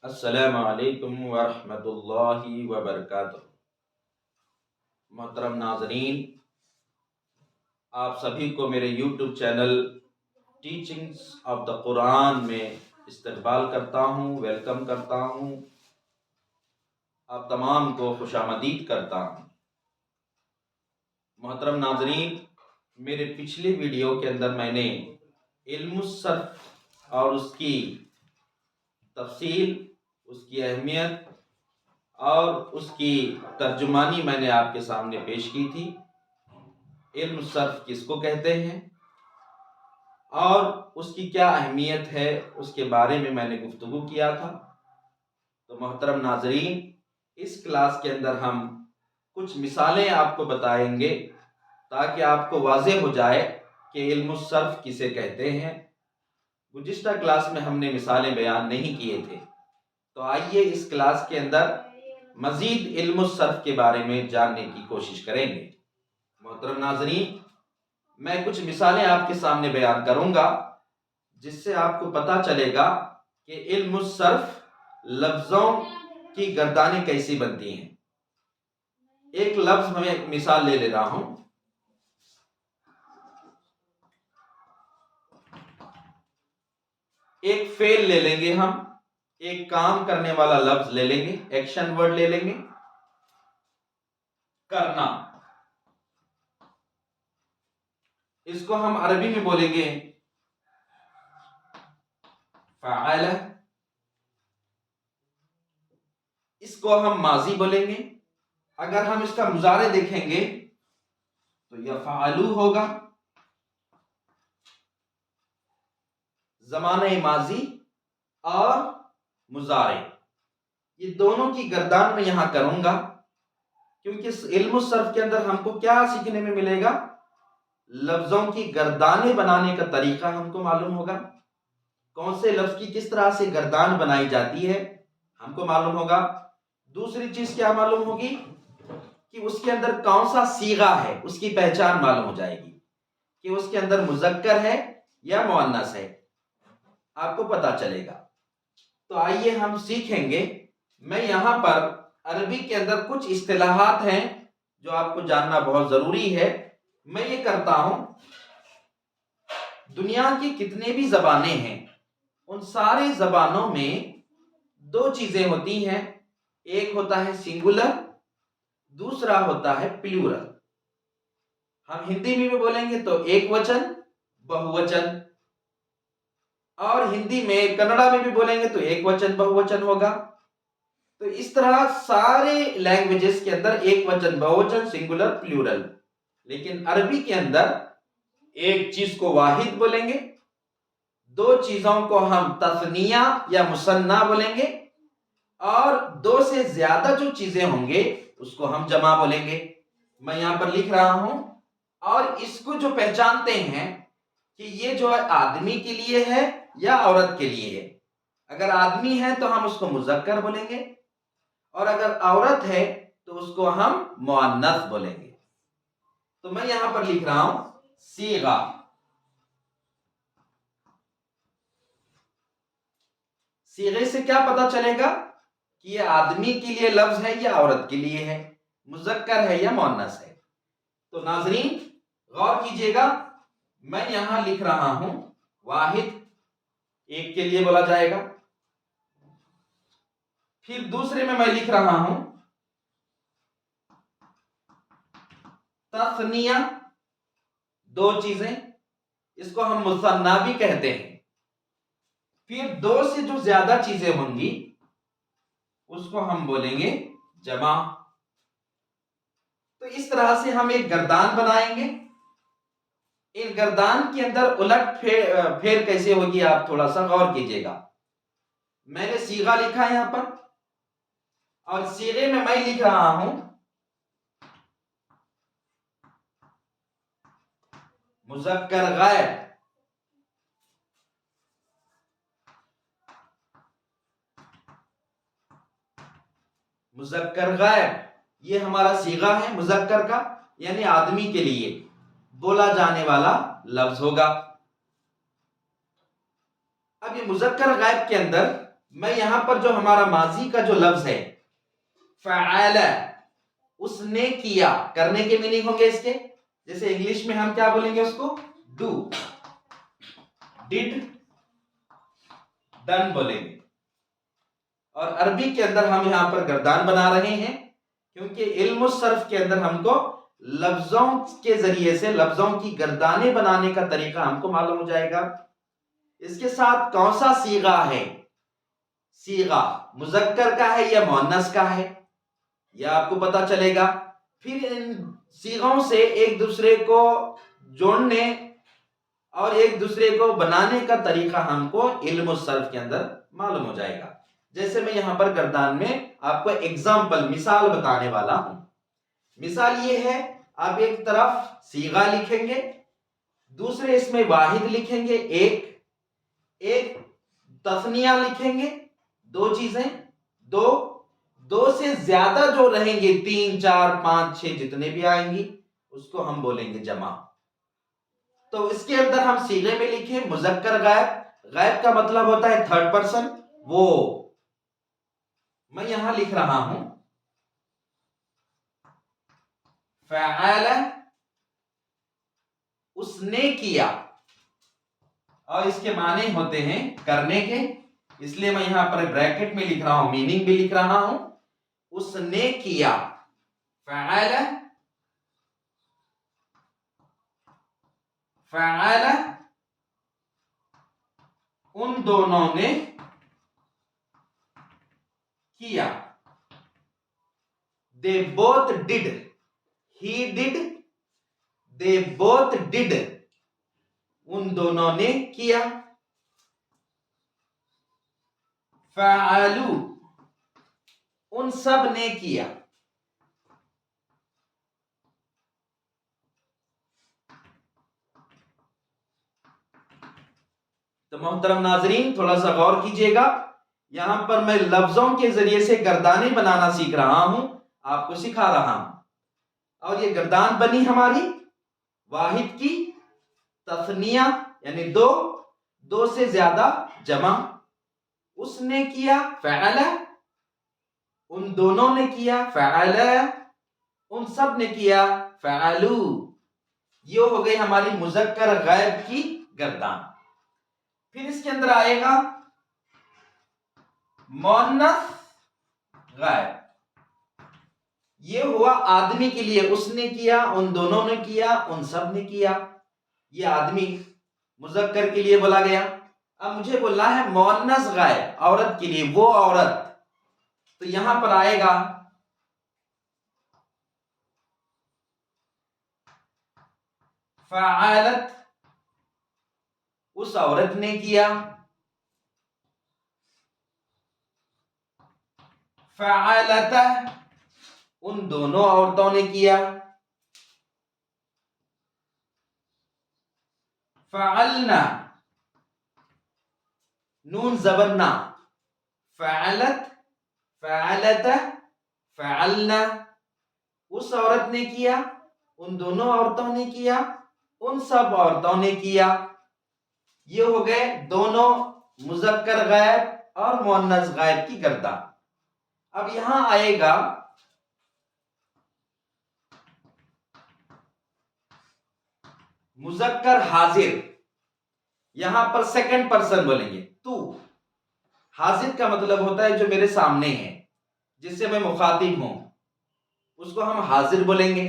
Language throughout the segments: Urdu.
السلام علیکم ورحمۃ اللہ وبرکاتہ۔ محترم ناظرین، آپ سبھی کو میرے YouTube channel teachings of the Quran میں استقبال کرتا ہوں، ویلکم کرتا ہوں، آپ تمام کو خوش آمدید کرتا ہوں۔ محترم ناظرین، میرے پچھلی ویڈیو کے اندر میں نے علم الصرف اور اس کی تفصیل، اس کی اہمیت اور اس کی ترجمانی میں نے آپ کے سامنے پیش کی تھی۔ علم الصرف کس کو کہتے ہیں اور اس کی کیا اہمیت ہے، اس کے بارے میں نے گفتگو کیا تھا۔ تو محترم ناظرین، اس کلاس کے اندر ہم کچھ مثالیں آپ کو بتائیں گے تاکہ آپ کو واضح ہو جائے کہ علم الصرف کسے کہتے ہیں۔ گزشتہ کلاس میں ہم نے مثالیں بیان نہیں کیے تھے، تو آئیے اس کلاس کے اندر مزید علم الصرف کے بارے میں جاننے کی کوشش کریں گے۔ محترم ناظرین، میں کچھ مثالیں آپ کے سامنے بیان کروں گا جس سے آپ کو پتہ چلے گا کہ علم الصرف لفظوں کی گردانیں کیسی بنتی ہیں۔ ایک لفظ میں ایک مثال لے رہا ہوں۔ ایک فعل لے لیں گے، ہم ایک کام کرنے والا لفظ لے لیں گے، ایکشن ورڈ لے لیں گے، کرنا۔ اس کو ہم عربی میں بولیں گے فعل، اس کو ہم ماضی بولیں گے۔ اگر ہم اس کا مضارع دیکھیں گے تو یفعلوا ہوگا، زمانہ ماضی اور مضارع، یہ دونوں کی گردان میں یہاں کروں گا، کیونکہ علم الصرف کے اندر ہم کو کیا سیکھنے میں ملے گا؟ لفظوں کی گردانیں بنانے کا طریقہ ہم کو معلوم ہوگا، کون سے لفظ کی کس طرح سے گردان بنائی جاتی ہے ہم کو معلوم ہوگا۔ دوسری چیز کیا معلوم ہوگی کہ اس کے اندر کون سا صیغہ ہے، اس کی پہچان معلوم ہو جائے گی کہ اس کے اندر مذکر ہے یا مؤنث ہے، آپ کو پتہ چلے گا۔ تو آئیے ہم سیکھیں گے۔ میں یہاں پر عربی کے اندر کچھ اصطلاحات ہیں جو آپ کو جاننا بہت ضروری ہے۔ میں یہ کرتا ہوں، دنیا کی کتنے بھی زبانیں ہیں ان ساری زبانوں میں دو چیزیں ہوتی ہیں، ایک ہوتا ہے سنگولر، دوسرا ہوتا ہے پلیورل۔ ہم ہندی میں بھی بولیں گے تو ایک وچن، بہووچن، اور ہندی میں کنڑا میں بھی بولیں گے تو ایک وچن بہووچن ہوگا۔ تو اس طرح سارے لینگویجز کے اندر ایک وچن، بہووچن، سنگولر، پلیورل، لیکن عربی کے اندر ایک چیز کو واحد بولیں گے، دو چیزوں کو ہم تثنیہ یا مثنیٰ بولیں گے، اور دو سے زیادہ جو چیزیں ہوں گے اس کو ہم جمع بولیں گے۔ میں یہاں پر لکھ رہا ہوں، اور اس کو جو پہچانتے ہیں کہ یہ جو ہے آدمی کے لیے ہے یا عورت کے لیے ہے۔ اگر آدمی ہے تو ہم اس کو مذکر بولیں گے، اور اگر عورت ہے تو اس کو ہم مؤنث بولیں گے۔ تو میں یہاں پر لکھ رہا ہوں صیغہ۔ صیغے سے کیا پتا چلے گا کہ یہ آدمی کے لیے لفظ ہے یا عورت کے لیے ہے، مذکر ہے یا مؤنث ہے۔ تو ناظرین غور کیجئے گا، میں یہاں لکھ رہا ہوں واحد، ایک کے لیے بولا جائے گا۔ پھر دوسرے میں لکھ رہا ہوں تثنیہ، دو چیزیں، اس کو ہم مثنیٰ بھی کہتے ہیں۔ پھر دو سے جو زیادہ چیزیں ہوں گی اس کو ہم بولیں گے جمع۔ تو اس طرح سے ہم ایک گردان بنائیں گے۔ ان گردان کے اندر الٹ پھیر کیسے ہوگی، آپ تھوڑا سا غور کیجئے گا۔ میں نے صیغہ لکھا ہے یہاں پر، اور صیغے میں لکھ رہا ہوں مذکر غائب۔ مذکر غائب یہ ہمارا صیغہ ہے مذکر کا، یعنی آدمی کے لیے بولا جانے والا لفظ ہوگا۔ اب یہ مذکر غائب کے اندر میں یہاں پر جو ہمارا ماضی کا جو لفظ ہے فعل، اس نے کیا، کرنے کے میننگ ہوں گے اس کے، جیسے انگلش میں ہم کیا بولیں گے اس کو، ڈو، ڈڈ، ڈن بولیں گے. اور عربی کے اندر ہم یہاں پر گردان بنا رہے ہیں کیونکہ علم الصرف کے اندر ہم کو لفظوں کے ذریعے سے لفظوں کی گردانیں بنانے کا طریقہ ہم کو معلوم ہو جائے گا. اس کے ساتھ کون سا صیغہ ہے، صیغہ مذکر کا ہے یا مؤنث کا ہے، یہ آپ کو پتا چلے گا. پھر ان صیغوں سے ایک دوسرے کو جوڑنے اور ایک دوسرے کو بنانے کا طریقہ ہم کو علم الصرف کے اندر معلوم ہو جائے گا. جیسے میں یہاں پر گردان میں آپ کو ایگزامپل، مثال بتانے والا ہوں. مثال یہ ہے، آپ ایک طرف صیغہ لکھیں گے، دوسرے اس میں واحد لکھیں گے، ایک تثنیہ لکھیں گے، دو چیزیں، دو سے زیادہ جو رہیں گے، 3 4 5 6 جتنے بھی آئیں گی اس کو ہم بولیں گے جمع. تو اس کے اندر ہم صیغے میں لکھیں مذکر غائب، غائب کا مطلب ہوتا ہے تھرڈ پرسن. وہ میں یہاں لکھ رہا ہوں فعل، اس نے کیا، اور اس کے معنی ہوتے ہیں کرنے کے، اس لیے میں یہاں پر بریکٹ میں لکھ رہا ہوں، میننگ بھی لکھ رہا ہوں. اس نے کیا، فعل، فعل، ان دونوں نے کیا. They both did. He did. They both did. ان دونوں نے کیا. فعلوا، ان سب نے کیا. تو محترم ناظرین تھوڑا سا غور کیجئے گا، یہاں پر میں لفظوں کے ذریعے سے گردانیں بنانا سیکھ رہا ہوں، آپ کو سکھا رہا ہوں. اور یہ گردان بنی ہماری واحد کی، تثنیہ یعنی دو سے زیادہ جمع. اس نے کیا فعل، ان دونوں نے کیا فعل، ان سب نے کیا فعلو. یہ ہو گئی ہماری مذکر غائب کی گردان. پھر اس کے اندر آئے گا مؤنث غائب. یہ ہوا آدمی کے لیے، اس نے کیا، ان دونوں نے کیا، ان سب نے کیا. یہ آدمی مذکر کے لیے بولا گیا. اب مجھے بولنا ہے مؤنث غائب، عورت کے لیے، وہ عورت. تو یہاں پر آئے گا فعلت، اس عورت نے کیا. فعلتا، ان دونوں عورتوں نے کیا. فعلنا، نون زبرنا، فعلت، فعلت، فعلنا. اس عورت نے کیا، ان دونوں عورتوں نے کیا، ان سب عورتوں نے کیا. یہ ہو گئے دونوں مذکر غائب اور مؤنث غائب کی گردان. اب یہاں آئے گا مذکر حاضر. یہاں پر سیکنڈ پرسن بولیں گے تو. حاضر کا مطلب ہوتا ہے جو میرے سامنے ہے، جس سے میں مخاطب ہوں، اس کو ہم حاضر بولیں گے.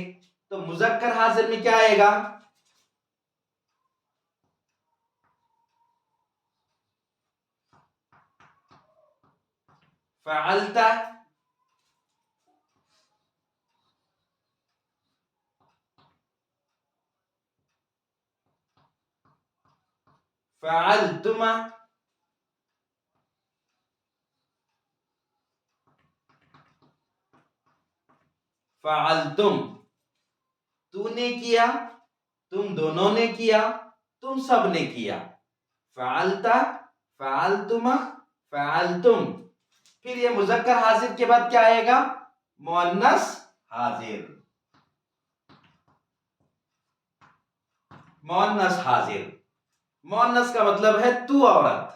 تو مذکر حاضر میں کیا آئے گا، فعلت، فعلتما، فعلتم. تو نے کیا، تم دونوں نے کیا، تم سب نے کیا. فعلتا، فعلتما، فعلتم. پھر یہ مذکر حاضر کے بعد کیا آئے گا، مؤنث حاضر. مؤنث حاضر، مؤنث کا مطلب ہے تو عورت.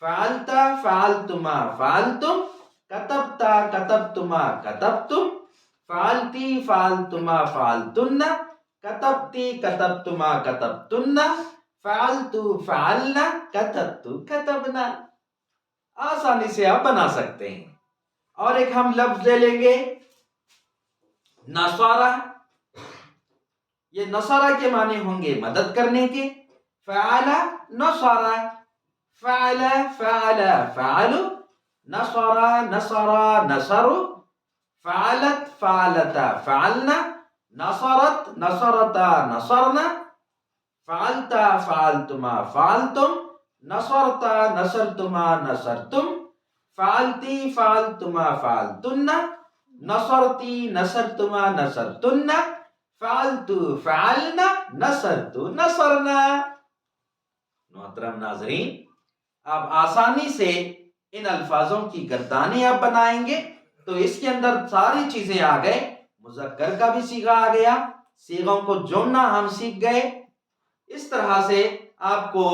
فعلتا فعلتما فعلتم، کتبتا کتبتما کتبتم، فعلتی فعلتما فعلتن، کتبتی کتبتما کتبتن، فعلتو فعلنا کتبتو کتبنا۔ آسانی سے آپ بنا سکتے ہیں۔ اور ایک ہم لفظ لے لیں گے نصارہ۔ یہ نصارہ کے معنی ہوں گے مدد کرنے کے۔ فعل نصارہ، فعل فعل فعلوا، نصر نصر نصروا، فعلت فعلتا فعلنا، نصرت نصرتا نصرنا، فعلتا فعلتما فعلتم، نصرتا نصرتما نصرتم، فعلتی فعلتما فعلتن، نصرتی نصرتما نصرتن، فعلتو فعلنا نصرتو نصرنا۔ محترم ناظرین، آپ آسانی سے ان الفاظوں کی گردانیں آپ بنائیں گے تو اس کے اندر ساری چیزیں آ گئے۔ مذکر کا بھی صیغہ آ گیا، صیغوں کو جوڑنا ہم سیکھ گئے۔ اس طرح سے آپ کو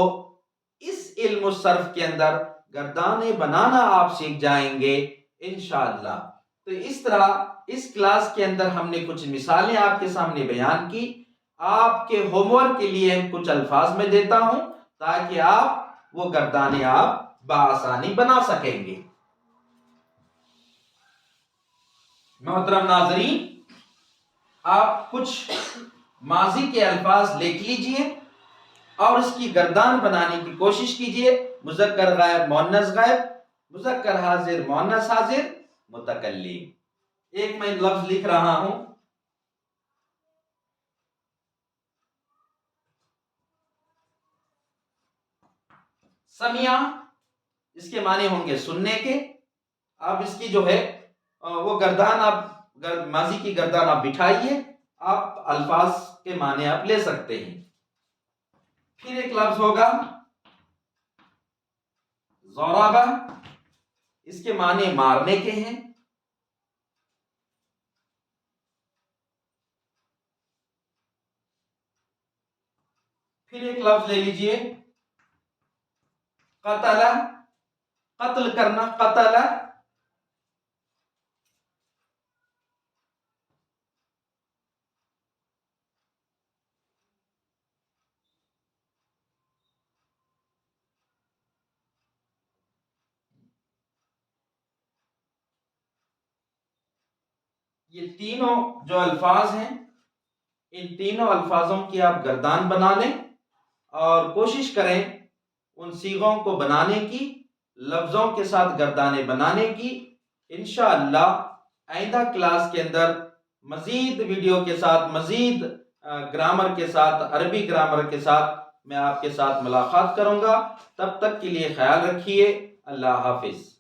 اس علم الصرف کے اندر گردانیں بنانا آپ سیکھ جائیں گے انشاءاللہ۔ تو اس طرح اس کلاس کے اندر ہم نے کچھ مثالیں آپ کے سامنے بیان کی۔ آپ کے ہوم ورک کے لیے کچھ الفاظ میں دیتا ہوں تاکہ آپ وہ گردانیں آپ بآسانی بنا سکیں گے۔ محترم ناظرین، آپ کچھ ماضی کے الفاظ لکھ لیجئے اور اس کی گردان بنانے کی کوشش کیجئے۔ مذکر غائب مؤنث غائب، مذکر حاضر مؤنث حاضر، متکلم۔ ایک میں لفظ لکھ رہا ہوں، سمیا، اس کے معنی ہوں گے سننے کے۔ آپ اس کی جو ہے وہ گردان آپ ماضی کی گردان آپ بٹھائیے، آپ الفاظ کے معنی آپ لے سکتے ہیں۔ پھر ایک لفظ ہوگا ضربہ، اس کے معنی مارنے کے ہیں۔ پھر ایک لفظ لے لیجئے قتل، قتل کرنا، قتل۔ یہ تینوں جو الفاظ ہیں، ان تینوں الفاظوں کی آپ گردان بنا لیں اور کوشش کریں ان صیغوں کو بنانے کی، لفظوں کے ساتھ گردانے بنانے کی۔ انشاءاللہ آئندہ کلاس کے اندر مزید ویڈیو کے ساتھ، مزید گرامر کے ساتھ، عربی گرامر کے ساتھ میں آپ کے ساتھ ملاقات کروں گا۔ تب تک کے لیے خیال رکھیے۔ اللہ حافظ۔